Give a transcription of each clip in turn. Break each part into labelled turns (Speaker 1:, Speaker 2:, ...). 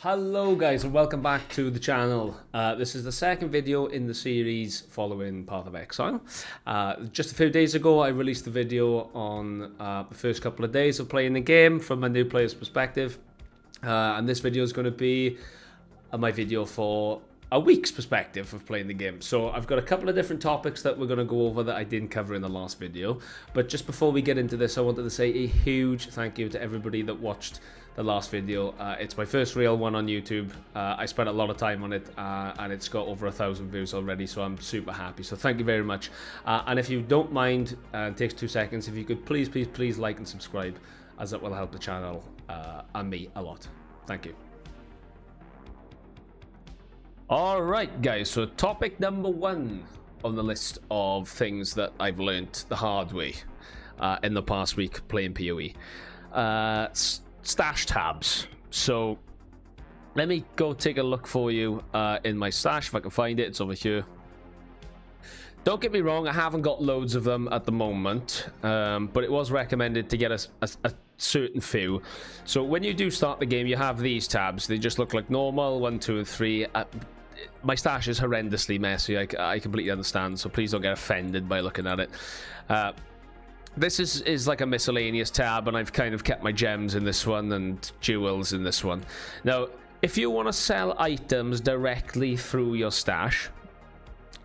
Speaker 1: Hello guys and welcome back to the channel. This is the second video in the series following Path of Exile. Just a few days ago I released the video on the first couple of days of playing the game from a new player's perspective. And this video is going to be my video for a week's perspective of playing the game. So I've got a couple of different topics that we're going to go over that I didn't cover in the last video. But just before we get into this, I wanted to say a huge thank you to everybody that watched the last video. It's my first real one on YouTube. I spent a lot of time on it and it's got over 1,000 views already, so I'm super happy. So thank you very much. And if you don't mind, it takes 2 seconds, if you could please like and subscribe, as it will help the channel and me a lot. Thank you. Alright guys, so topic number 1 on the list of things that I've learnt the hard way in the past week playing PoE. Stash tabs. So let me go take a look for you in my stash if I can find it. It's over here. Don't get me wrong, I haven't got loads of them at the moment, but it was recommended to get a certain few. So when you do start the game, you have these tabs. They just look like normal 1, 2 and 3. My stash is horrendously messy. I completely understand, so please don't get offended by looking at it. This is like a miscellaneous tab, and I've kind of kept my gems in this one and jewels in this one. Now, if you want to sell items directly through your stash,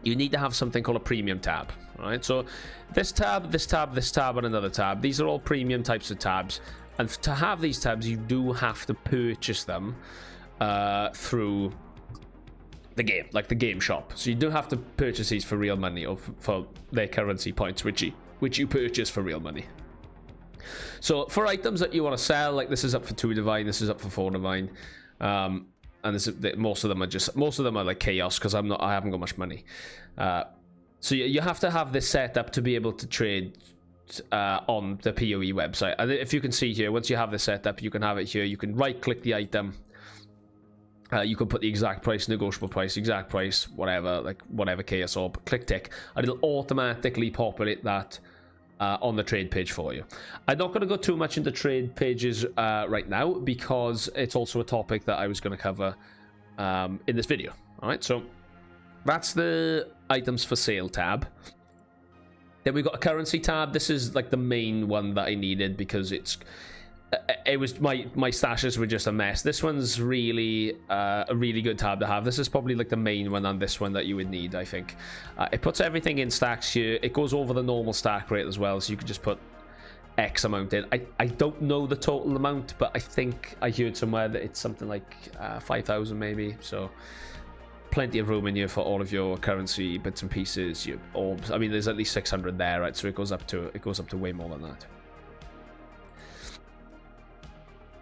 Speaker 1: you need to have something called a premium tab. Right? So this tab, this tab, this tab, and another tab. These are all premium types of tabs. And to have these tabs, you do have to purchase them through the game, like the game shop. So you do have to purchase these for real money or for their currency points, which you purchase for real money. So for items that you want to sell, like this is up for 2 divine, this is up for 4 divine, and most of them are like chaos because I haven't got much money. So you have to have this set up to be able to trade on the PoE website. And if you can see here, once you have this set up, you can have it here. You can right click the item. You can put the exact price, negotiable price, exact price, whatever chaos orb, click tick, and it'll automatically populate that on the trade page for you. I'm not going to go too much into trade pages right now because it's also a topic that I was going to cover in this video. Alright, so that's the items for sale tab. Then we've got a currency tab. This is like the main one that I needed because it was my stashes were just a mess. This one's really a really good tab to have. This is probably like the main one on this one that you would need, I think. It puts everything in stacks here. It goes over the normal stack rate as well, so you can just put X amount in. I don't know the total amount, but I think I heard somewhere that it's something like 5,000 maybe. So plenty of room in here for all of your currency bits and pieces, your orbs. I mean, there's at least 600 there, right? So it goes up to way more than that.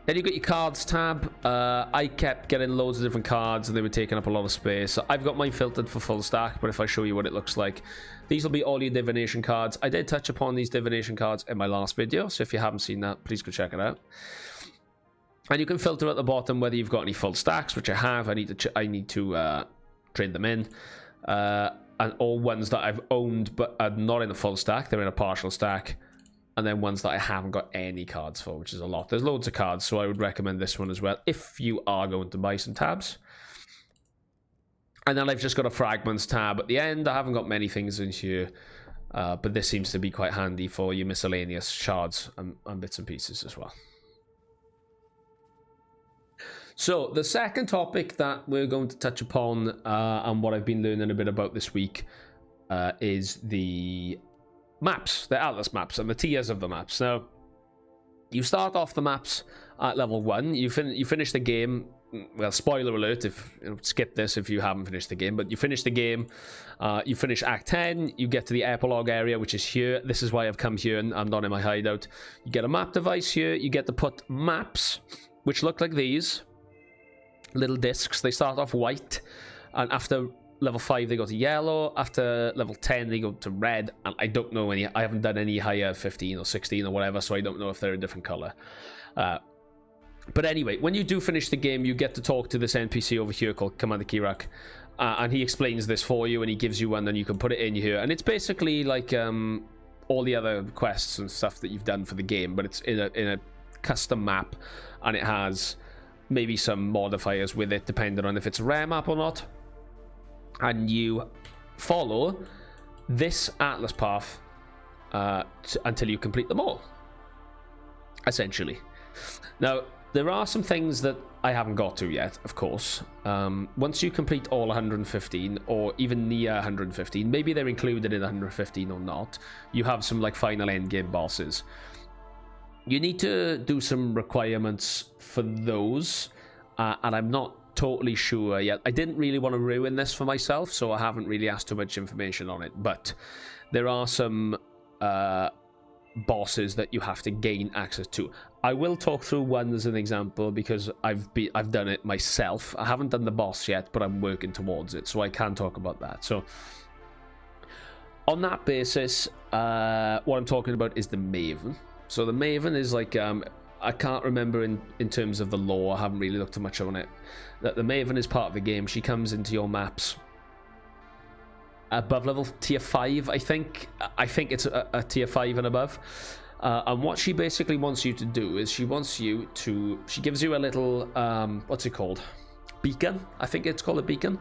Speaker 1: Then you got your cards tab. I kept getting loads of different cards and they were taking up a lot of space. So I've got mine filtered for full stack, but if I show you what it looks like, these will be all your divination cards. I did touch upon these divination cards in my last video, so if you haven't seen that, please go check it out. And you can filter at the bottom whether you've got any full stacks, which I have. I need to trade them in. And all ones that I've owned but are not in a full stack, they're in a partial stack. And then ones that I haven't got any cards for, which is a lot. There's loads of cards, so I would recommend this one as well if you are going to buy some tabs. And then I've just got a fragments tab at the end. I haven't got many things in here, but this seems to be quite handy for your miscellaneous shards and bits and pieces as well. So the second topic that we're going to touch upon and what I've been learning a bit about this week is the maps, the Atlas maps, and the tiers of the maps. Now, you start off the maps at level 1. You finish the game. Well, spoiler alert, skip this if you haven't finished the game, but you finish the game, you finish Act 10, you get to the epilogue area, which is here. This is why I've come here and I'm not in my hideout. You get a map device here. You get to put maps, which look like these little discs. They start off white, and after level 5 they go to yellow, after level 10 they go to red, and I don't know I haven't done any higher 15 or 16 or whatever, so I don't know if they're a different color. But anyway, when you do finish the game, you get to talk to this NPC over here called Commander Kirak, and he explains this for you, and he gives you one, and you can put it in here, and it's basically like all the other quests and stuff that you've done for the game, but it's in a custom map, and it has maybe some modifiers with it depending on if it's a rare map or not, and you follow this atlas path until you complete them all, essentially. Now, there are some things that I haven't got to yet, of course. Once you complete all 115, or even near 115, maybe they're included in 115 or not, you have some like final endgame bosses. You need to do some requirements for those, and I'm not totally sure yet. I didn't really want to ruin this for myself, so I haven't really asked too much information on it, but there are some bosses that you have to gain access to. I will talk through one as an example because I've done it myself. I haven't done the boss yet, but I'm working towards it, so I can talk about that. So on that basis, what I'm talking about is the Maven. So the Maven is like, I can't remember in terms of the lore, I haven't really looked too much on it, that the Maven is part of the game. She comes into your maps above level tier 5, I think it's a tier 5 and above, and what she basically wants you to do is she gives you a little what's it called, beacon, I think it's called a beacon,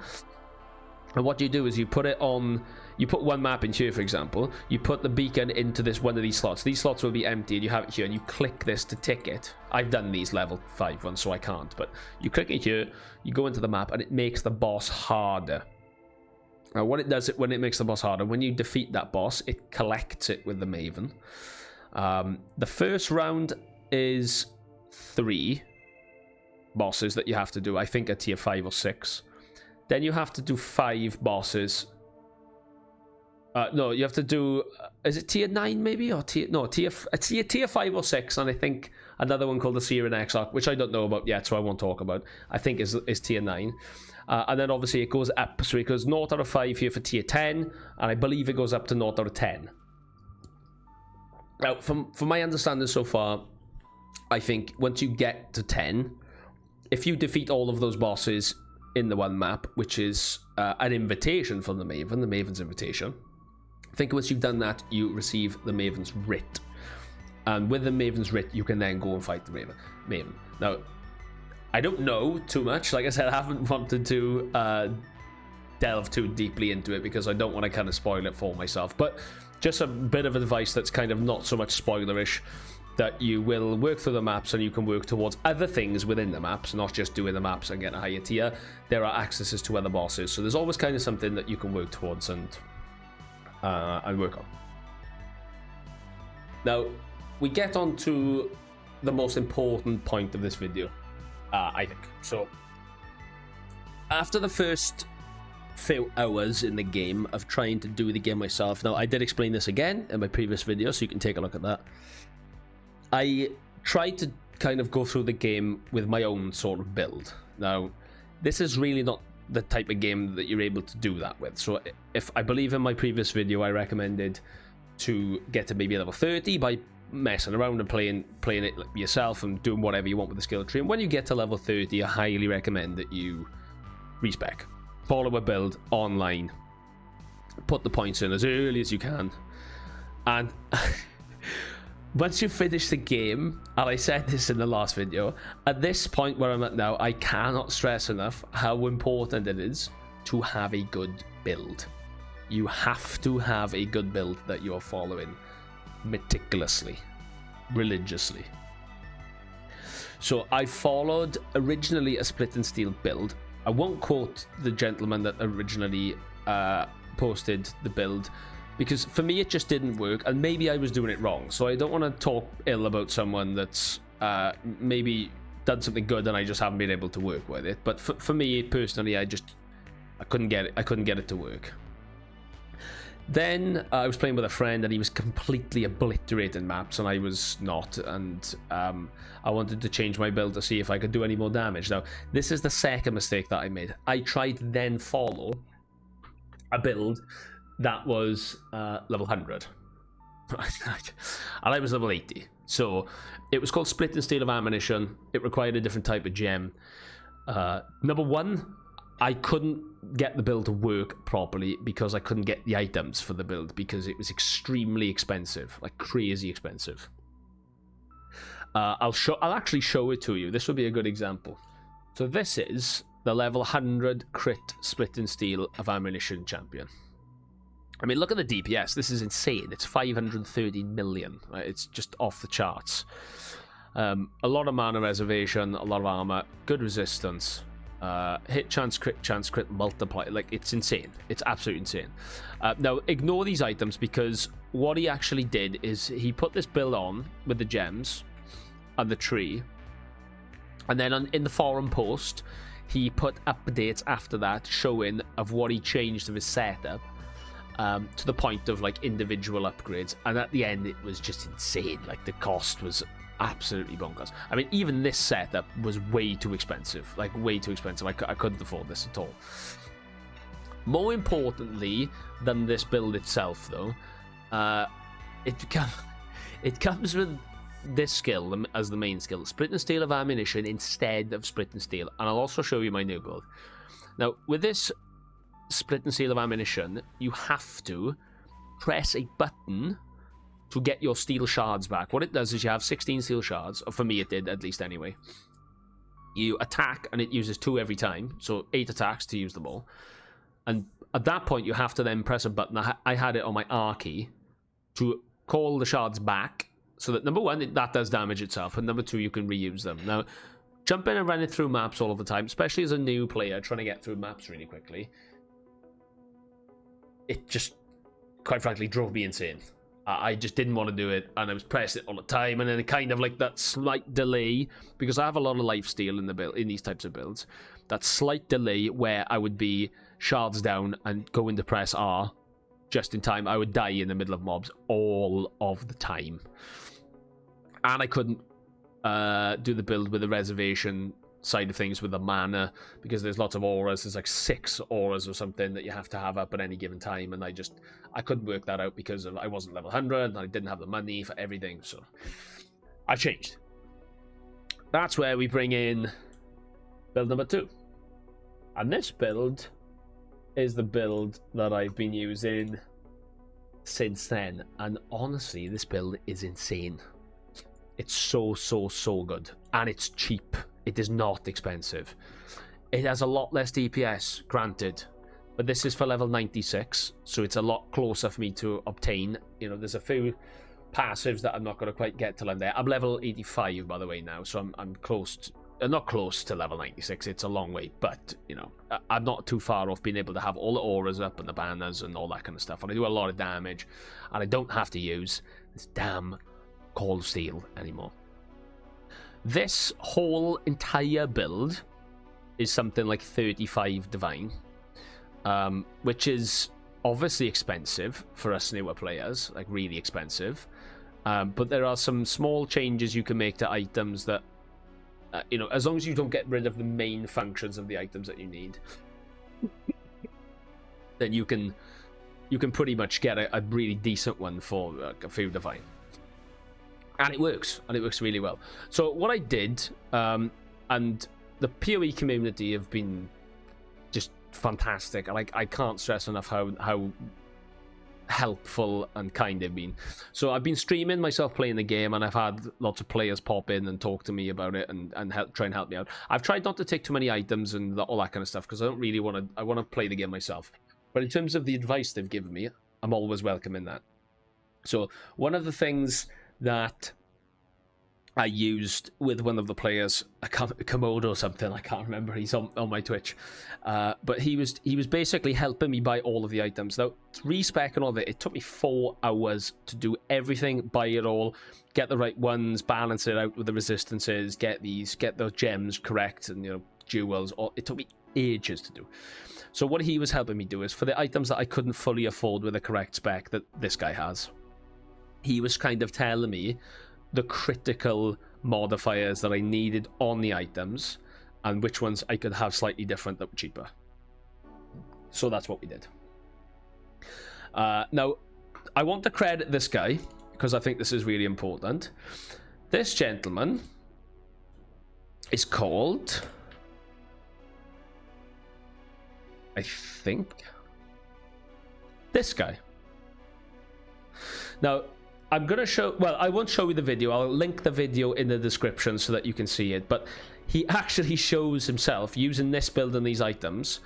Speaker 1: and what you do is you put one map in here, for example, you put the beacon into one of these slots will be empty, and you have it here, and you click this to tick it. I've done these level 5 ones, so I can't, but you click it here, you go into the map, and it makes the boss harder. Now, what it does when it makes the boss harder, when you defeat that boss, it collects it with the Maven. The first round is 3 bosses that you have to do. I think a tier 5 or 6. Then you have to do 5 bosses. No, you have to do. Is it tier 9 maybe, or tier 5 or 6? And I think another one called the Seer in Exile, which I don't know about yet, so I won't talk about. I think is tier 9. And then obviously it goes up, so it goes 0 out of 5 here for tier 10, and I believe it goes up to 0 out of 10. Now, from my understanding so far, I think once you get to 10, if you defeat all of those bosses in the one map, which is an invitation from the Maven's invitation, I think once you've done that, you receive the Maven's Writ. And with the Maven's Writ, you can then go and fight the Maven. Now, I don't know too much. Like I said, I haven't wanted to delve too deeply into it because I don't want to kind of spoil it for myself. But just a bit of advice that's kind of not so much spoilerish, that you will work through the maps and you can work towards other things within the maps, not just doing the maps and getting a higher tier. There are accesses to other bosses, so there's always kind of something that you can work towards and work on. Now, we get on to the most important point of this video. I think. So, after the first few hours in the game of trying to do the game myself, now I did explain this again in my previous video, so you can take a look at that. I tried to kind of go through the game with my own sort of build. Now, this is really not the type of game that you're able to do that with. So, if I believe in my previous video, I recommended to get to maybe level 30 by messing around and playing it yourself and doing whatever you want with the skill tree. And when you get to level 30, I highly recommend that you respec, follow a build online, put the points in as early as you can, and once you finish the game, and I said this in the last video, at this point where I'm at now, I cannot stress enough how important it is to have a good build. You have to have a good build that you are following meticulously, religiously. So I followed originally a split and steel build. I won't quote the gentleman that originally posted the build, because for me it just didn't work, and maybe I was doing it wrong. So I don't want to talk ill about someone that's maybe done something good and I just haven't been able to work with it. But for me personally, I couldn't get it to work. Then I was playing with a friend and he was completely obliterating maps and I was not, and I wanted to change my build to see if I could do any more damage. Now, this is the second mistake that I made. I tried to then follow a build that was level 100. And I was level 80. So it was called Split and Steel of Ammunition. It required a different type of gem. Number one, I couldn't get the build to work properly because I couldn't get the items for the build because it was extremely expensive, like crazy expensive. I'll actually show it to you. This would be a good example. So this is the level 100 crit split and steel of ammunition champion. I mean, look at the DPS. This is insane. It's 530 million. Right? It's just off the charts. A lot of mana reservation, a lot of armor, good resistance. Hit chance, crit, multiply. Like, it's insane. It's absolutely insane. Now, ignore these items because what he actually did is he put this build on with the gems and the tree. And then in the forum post, he put updates after that showing of what he changed of his setup. To the point of like individual upgrades, and at the end it was just insane. Like, the cost was absolutely bonkers. I mean, even this setup was way too expensive, like way too expensive. I couldn't afford this at all. More importantly than this build itself, though, it comes with this skill as the main skill: split and steel of ammunition instead of split and steel. And I'll also show you my new build. Now, with this split and steel of ammunition, you have to press a button to get your steel shards back. What it does is you have 16 steel shards, or for me it did, at least anyway. You attack and it uses 2 every time, so 8 attacks to use them all. And at that point you have to then press a button. I had it on my R key to call the shards back, so that number 1, that does damage itself, and number 2, you can reuse them. Now, jumping and running through maps all of the time, especially as a new player trying to get through maps really quickly, it just, quite frankly, drove me insane. I just didn't want to do it, and I was pressing it all the time, and then it kind of like that slight delay, because I have a lot of life steal in the build, in these types of builds. That slight delay where I would be shards down and go into press R just in time. I would die in the middle of mobs all of the time, and I couldn't do the build with the reservation side of things with the mana, because there's lots of auras. There's like 6 auras or something that you have to have up at any given time, and I couldn't work that out because I wasn't level 100 and I didn't have the money for everything, so I changed. That's where we bring in build number 2, and this build is the build that I've been using since then, and honestly, this build is insane. It's so good, and it's cheap. It is not expensive. It has a lot less DPS, granted, but this is for level 96, so it's a lot closer for me to obtain. You know, there's a few passives that I'm not going to quite get till I'm there. I'm level 85, by the way, now, so I'm close to, not close to level 96. It's a long way, but, you know, I'm not too far off being able to have all the auras up and the banners and all that kind of stuff, and I do a lot of damage, and I don't have to use this damn cold steel anymore. This whole entire build is something like 35 divine, which is obviously expensive for us newer players, like really expensive. But there are some small changes you can make to items that, you know, as long as you don't get rid of the main functions of the items that you need, then you can pretty much get a really decent one for a few divine. And it works really well. So what I did, and the PoE community have been just fantastic. Like, I can't stress enough how helpful and kind they've been. So I've been streaming myself playing the game, and I've had lots of players pop in and talk to me about it and try and help me out. I've tried not to take too many items and all that kind of stuff, because I don't really want to. I want to play the game myself. But in terms of the advice they've given me, I'm always welcoming that. So one of the things that I used with one of the players, Komodo or something, I can't remember, he's on my Twitch, but he was basically helping me buy all of the items. Now, respec and all of it took me 4 hours to do everything, buy it all, get the right ones, balance it out with the resistances, get those gems correct, and, you know, jewels. It took me ages to do. So what he was helping me do is, for the items that I couldn't fully afford with the correct spec that this guy has, he was kind of telling me the critical modifiers that I needed on the items and which ones I could have slightly different that were cheaper. So that's what we did. Now, I want to credit this guy because I think this is really important. This gentleman is called, I think, this guy. Now, I'm going to show, well, I won't show you the video. I'll link the video in the description so that you can see it. But he actually shows himself using this build and these items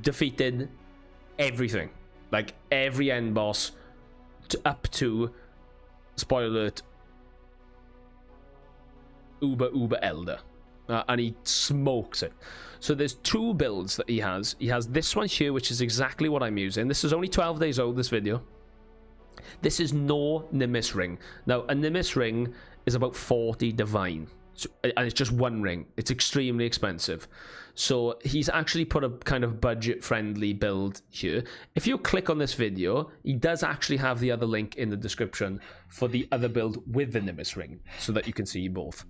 Speaker 1: defeating everything, like every end boss up to, spoiler alert, Uber Elder, and he smokes it. So there's two builds that he has. He has this one here, which is exactly what I'm using. This is only 12 days old, this video. This is no Nimbus ring. Now, a Nimbus ring is about 40 divine. So, and it's just one ring. It's extremely expensive. So he's actually put a kind of budget-friendly build here. If you click on this video, he does actually have the other link in the description for the other build with the Nimbus ring, so that you can see both.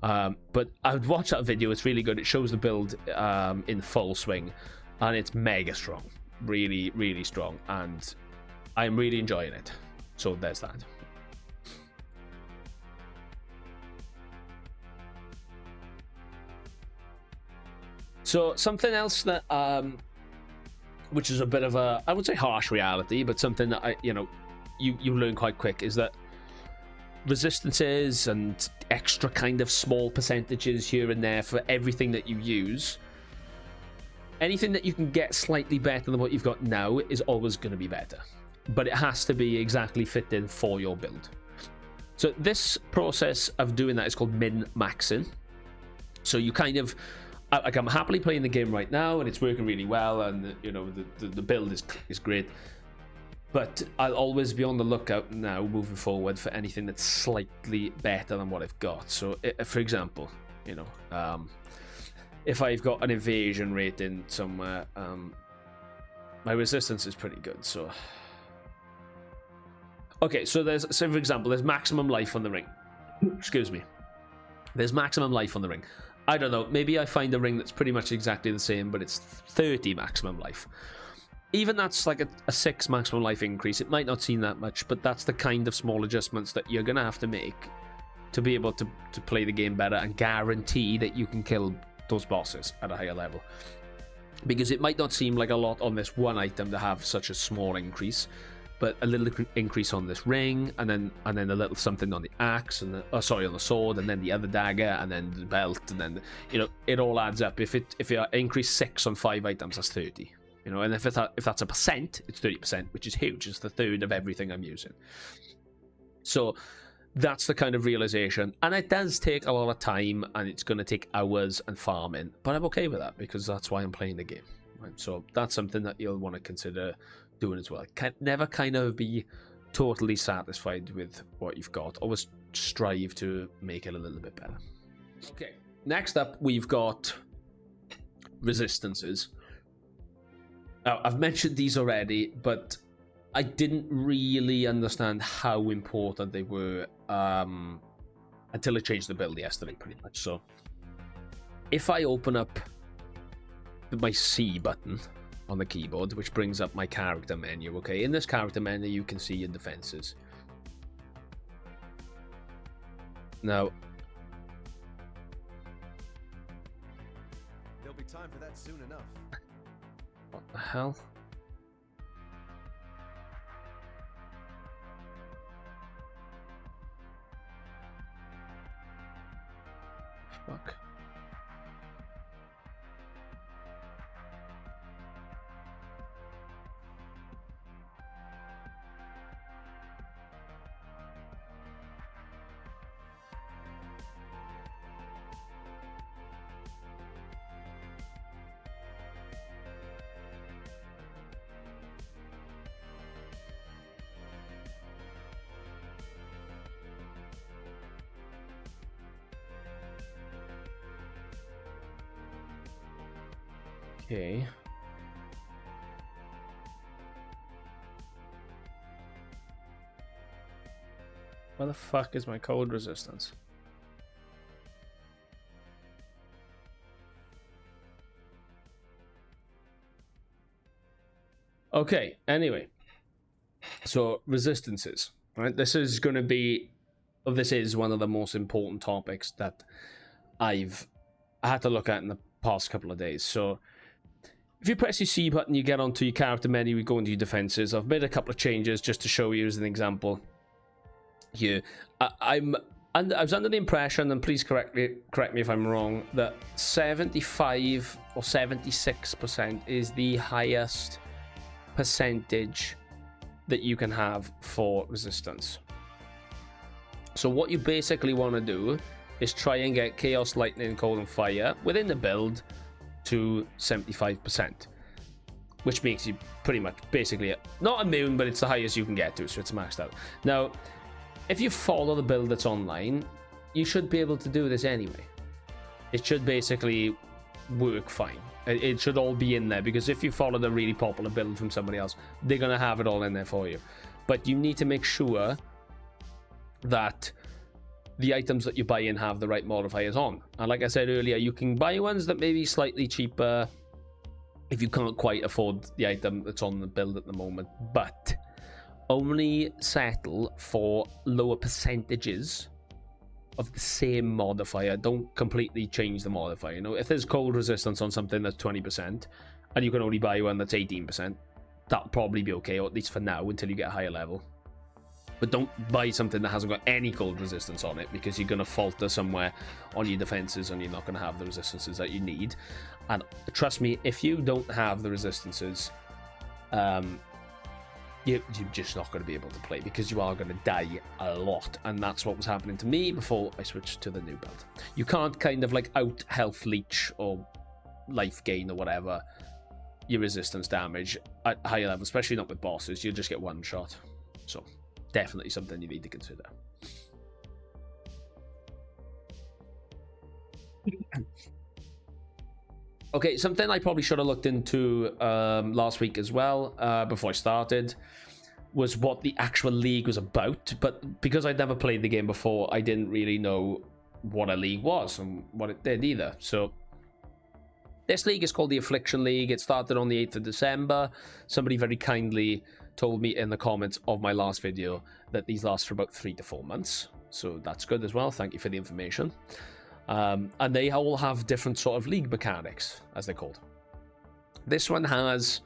Speaker 1: But I would watch that video. It's really good. It shows the build in full swing, and it's mega strong. Really, really strong. And I'm really enjoying it. So there's that. So something else that, which is a bit of a, I would say harsh reality, but something that you learn quite quick, is that resistances and extra kind of small percentages here and there for everything that you use, anything that you can get slightly better than what you've got now is always going to be better, but it has to be exactly fitted for your build. So this process of doing that is called min-maxing. So you kind of, like, I'm happily playing the game right now and it's working really well, and the build is great, but I'll always be on the lookout now moving forward for anything that's slightly better than what I've got. So for example, if I've got an evasion rating somewhere, my resistance is pretty good. So okay, so for example, there's maximum life on the ring. Excuse me. There's maximum life on the ring. I don't know, maybe I find a ring that's pretty much exactly the same, but it's 30 maximum life. Even that's like a 6 maximum life increase. It might not seem that much, but that's the kind of small adjustments that you're going to have to make to be able to play the game better and guarantee that you can kill those bosses at a higher level. Because it might not seem like a lot on this one item to have such a small increase, but a little increase on this ring, and then a little something on the axe, and on the sword, and then the other dagger, and then the belt, and then it all adds up. If you increase 6 on 5 items, that's 30. And if that's a percent, it's 30%, which is huge. It's the third of everything I'm using. So that's the kind of realization, and it does take a lot of time, and it's going to take hours and farming, but I'm okay with that because that's why I'm playing the game. Right? So that's something that you'll want to consider doing as well. Never kind of be totally satisfied with what you've got. Always strive to make it a little bit better. Okay, next up we've got resistances. Now, I've mentioned these already, but I didn't really understand how important they were until I changed the build yesterday, pretty much. So if I open up my C button on the keyboard, which brings up my character menu, okay? In this character menu, you can see your defenses. Now,
Speaker 2: there'll be time for that soon enough.
Speaker 1: What the hell? Fuck. Okay. Where the fuck is my cold resistance? Okay, anyway. So, resistances, right? This is going to be, this is one of the most important topics that I had to look at in the past couple of days. So, if you press your C button, you get onto your character menu, you go into your defenses. I've made a couple of changes just to show you as an example here. I'm And I was under the impression, and please correct me if I'm wrong, that 75 or 76% is the highest percentage that you can have for resistance. So what you basically want to do is try and get Chaos, Lightning, Cold, and Fire within the build to 75%, which makes you pretty much basically not immune, but it's the highest you can get to, so it's maxed out. Now, if you follow the build that's online, you should be able to do this anyway. It should basically work fine. It should all be in there, because if you follow the really popular build from somebody else, they're going to have it all in there for you. But you need to make sure that the items that you buy in have the right modifiers on. And like I said earlier, you can buy ones that may be slightly cheaper if you can't quite afford the item that's on the build at the moment, but only settle for lower percentages of the same modifier. Don't completely change the modifier. You know, if there's cold resistance on something that's 20% and you can only buy one that's 18%, that'll probably be okay, or at least for now, until you get a higher level. But don't buy something that hasn't got any cold resistance on it, because you're going to falter somewhere on your defenses and you're not going to have the resistances that you need. And trust me, if you don't have the resistances, you're just not going to be able to play, because you are going to die a lot. And that's what was happening to me before I switched to the new build. You can't kind of like out health leech or life gain or whatever your resistance damage at higher level, especially not with bosses. You'll just get one shot. So definitely something you need to consider. Okay, something I probably should have looked into last week as well, before I started, was what the actual league was about. But because I'd never played the game before, I didn't really know what a league was and what it did either. So this league is called the Affliction League. It started on the 8th of December. Somebody very kindly told me in the comments of my last video that these last for about 3 to 4 months. So that's good as well. Thank you for the information. And they all have different sort of league mechanics, as they're called. This one has,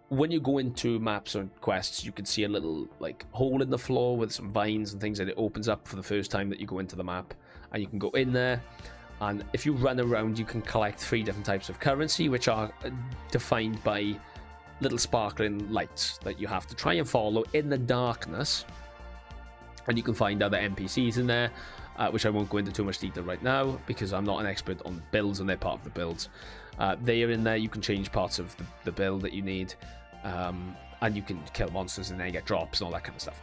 Speaker 1: when you go into maps or quests, you can see a little like hole in the floor with some vines and things, and it opens up for the first time that you go into the map, and you can go in there. And if you run around, you can collect 3 different types of currency, which are defined by little sparkling lights that you have to try and follow in the darkness. And you can find other NPCs in there, which I won't go into too much detail right now, because I'm not an expert on builds and they're part of the builds. They are in there. You can change parts of the build that you need, and you can kill monsters and then get drops and all that kind of stuff.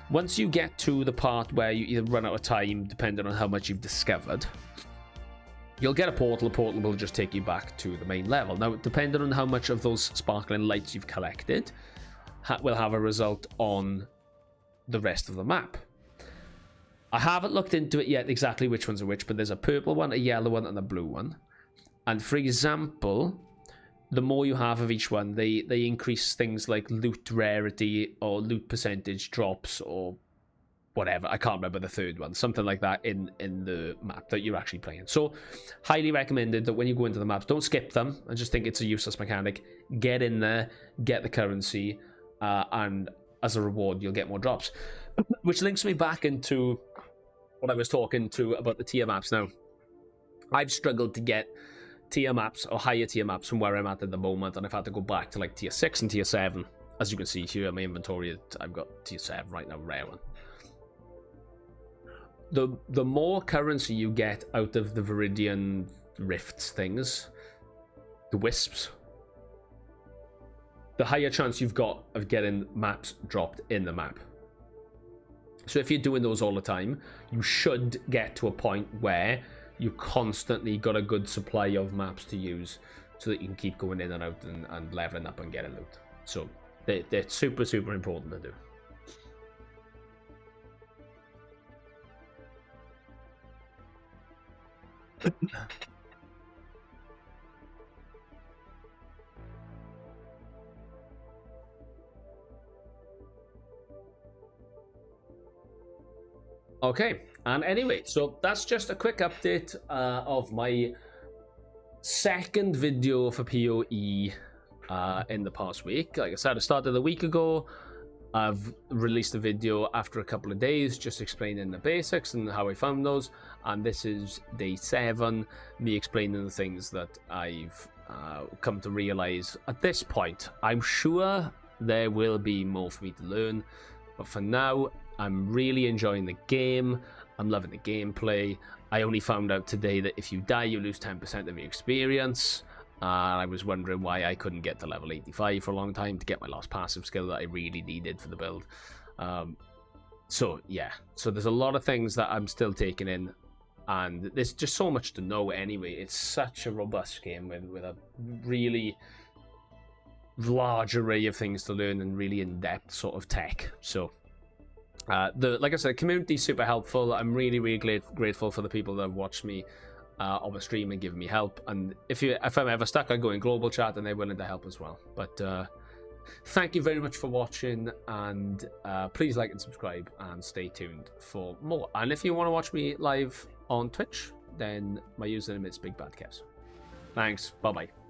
Speaker 1: Once you get to the part where you either run out of time, depending on how much you've discovered, you'll get a portal. A portal will just take you back to the main level. Now, depending on how much of those sparkling lights you've collected, will have a result on the rest of the map. I haven't looked into it yet exactly which ones are which, but there's a purple one, a yellow one, and a blue one. And for example, the more you have of each one, they increase things like loot rarity or loot percentage drops or whatever. I can't remember the third one, something like that in the map that you're actually playing. So highly recommended that when you go into the maps, don't skip them and just think it's a useless mechanic. Get in there, get the currency, and as a reward you'll get more drops. Which links me back into what I was talking to about the tier maps. Now, I've struggled to get tier maps or higher tier maps from where I'm at the moment, and I've had to go back to like tier 6 and tier 7. As you can see here in my inventory, I've got tier 7 right now, rare one. The more currency you get out of the Viridian Rifts things, the wisps, the higher chance you've got of getting maps dropped in the map. So if you're doing those all the time, you should get to a point where you constantly got a good supply of maps to use, so that you can keep going in and out and leveling up and getting loot. So they're super, super important to do. Okay, and anyway, so that's just a quick update of my second video for PoE in the past week. Like I said, I started a week ago. I've released a video after a couple of days just explaining the basics and how I found those, and this is day 7, me explaining the things that I've come to realize at this point. I'm sure there will be more for me to learn, but for now I'm really enjoying the game. I'm loving the gameplay. I only found out today that if you die you lose 10% of your experience. I was wondering why I couldn't get to level 85 for a long time to get my last passive skill that I really needed for the build. So yeah, so there's a lot of things that I'm still taking in, and there's just so much to know anyway. It's such a robust game with a really large array of things to learn and really in-depth sort of tech. So like I said, community is super helpful. I'm really grateful for the people that have watched me on the stream and giving me help, and if I'm ever stuck, I go in global chat and they're willing to help as well. But thank you very much for watching, and please like and subscribe and stay tuned for more. And if you want to watch me live on Twitch, then my username is BigBadKevs. Thanks, bye bye.